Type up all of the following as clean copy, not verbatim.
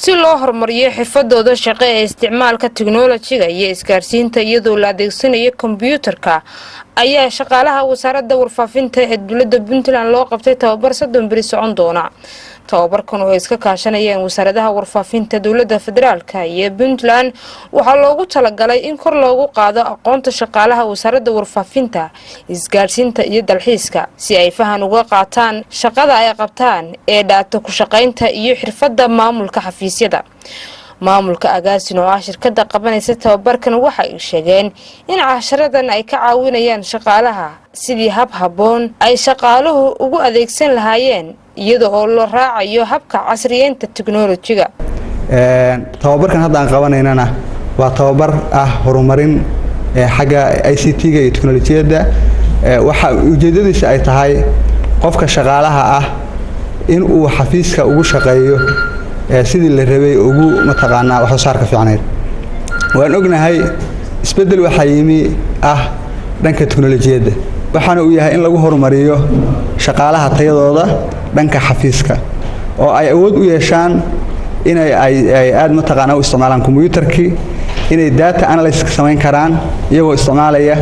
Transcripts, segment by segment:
si loo horumariyo xirfadooda shaqo ee isticmaalka tiknoolajiga iyo isgaarsiinta iyadoo la adeegsanayo kombiyuutarka ayaa shaqaalaha wasaaradda warfaafinta ee dowladda Puntland loo qabtay tababar 3 bari socon doona. tababarkan oo iska kaashanayeen wasaaradaha warfaafinta dowladda federaalka iyo Puntland waxaa loogu talagalay in kor loogu qaado aqoonta shaqaalaha wasaaradda warfaafinta isgaarsiinta iyo dalxiiska si ay fahan uga qaataan shaqada ay qabtaan ee data ku shaqaynta iyo xirfadda maamulka xafiisyada. maamulka agaasin oo shirkadda qabanaysa tababarkan waxa ay sheegeen in casharadan ay ka caawinayaan shaqaalaha sidii hab haboon ay shaqaaluhu ugu adeegsan lahaayeen iyadoo oo la raacayo habka casriyeynta tiknoolajiga. tababarkan hadda aan qabanaynana waa tababar horumarin xagga ICT-ga iyo tiknoolajiyada waxa ujeedadiisa ay tahay qofka shaqaalaha in uu xafiiska ugu shaqeeyo sidii la rabay ugu mataqaanaa wax soo saarka fiicneed. waan ognahay isbedel waxa yimi dhanka tiknoolajiyada waxaana uu yahay in lagu horumariyo shaqaalaha tayadooda dhanka xafiiska oo ay awood u yeeshaan in ay aad mataqaanaa u isticmaalaan kombiyuutarkii inay data analysis samayn karaan iyagoo isticmaalaya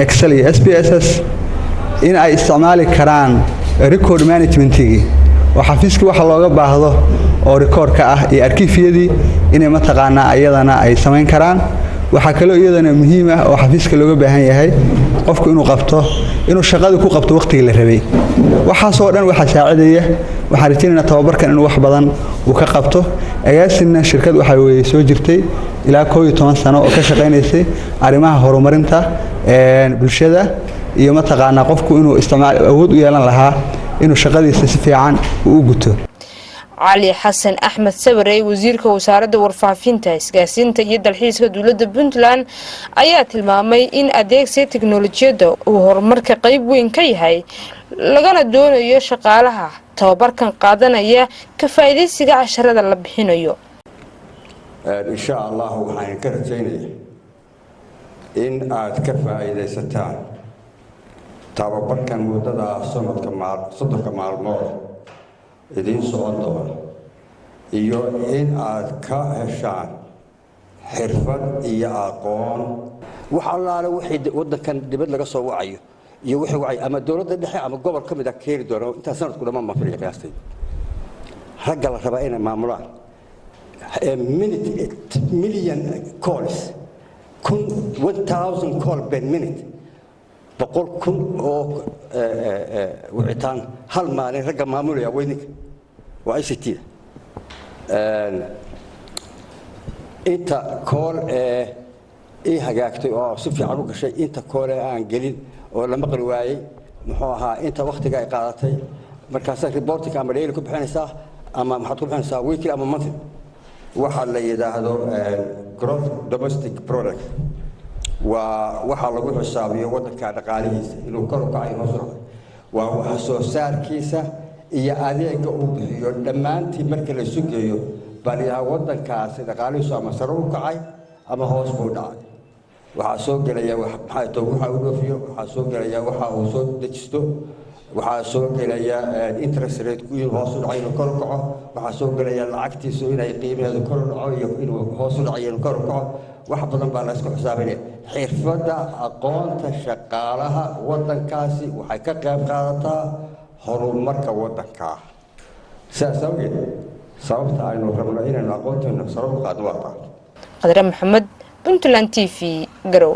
Excel iyo SPSS in ay isticmaali karaan record management-igi oo xafiiska waxa looga baahdo oo record-ka iyo arkiifyadii inay mataqaanaa ayadana ay samayn karaan. waxa kale oo iyadana muhiim oo xafiiska looga baahan yahay qofku inuu shaqada ku qabto waqtiga la rabay. waxa soo dhan waxa saacidaya waxa rajaynaynaa tababarkan inuu wax badan uu ka qabto. agaasinna shirkad waxa weeye soo jirtay ilaa 11 sano oo ka shaqeynaysay arrimaha horumarinta bulshada iyo mataqaanaa qofku inuu isticmaal awood u yeelan lahaa inuu shaqadiisa si fiican u guto. علي حسن أحمد سبري وزير وزارة ورفافينتا إسقاسينتا iyo dalxiiska dowladda Puntland ayaa tilmaamay in adeegsiga tiknoolajiyada uu horumarka qayb weyn ka yahay lagana doonayo shaqaalaha tababarkan qaadanaya ka faa'iideysiga casharada la bixinayo. insha Allah waxaan ka rajaynayaa in aad ka faa'iideysataan tababarkan muddada sanadka maalmood idin socon doona iyo in aad ka heshaan xirfad iyo aqoon waxa allaale wixii wadankan dibad laga soo wacayo iyo wixii wacay ama dawladda dhexe ama gobol kamid ah keeri doono inta sanadku dhama ma filiyo qiyaastay ragga la rabaa inay maamulaan million calls 1000 call per minute boqol kun oo wicitaan hal maalin ragga maamulaya weydinka waa ICT inta call hagaagtay oo si fiican u gashay inta call aan gelin oo la maqli waayay muxuu ahaa inta waqtiga ay qaadatay markaas reporting ama daily ku bixinaysaa ama maxaad ku bixinaysaa weekly ama monthly waxa la yiraahdo gross domestic product waxa lagu xisaabiyo wadanka dhaqaalihiisa inuu kor u kacay hoos u dhacay waa waxa soo saarkiisa iyo adeegga uu bixiyo dhamaantii marka la sugeeyo bariyaha wadankaasi dhaqaalihiisa ama sare u kacay ama hoos u dhacay waxa soo galaya waxa uu dhoofiyo waxa soo galaya waxa uu soo dejisto waxa soo galaya interest rate ku hoos u dhacay kor u kaco waxa soo galaya lacagtiisu inay qiimaheedu kor u dhaco iyo inuu hoos u dhacayo kor u kaco wax badan baa la isku xisaabinaya xirfadda aqoonta shaqaalaha wadankaasi waxay ka qayb qaadataa horumarka wadanka saasawgeed sababta aynu rabno inaynu aqoonteena sare u qaadno waa Qadra Maxamed Puntland TV Garow.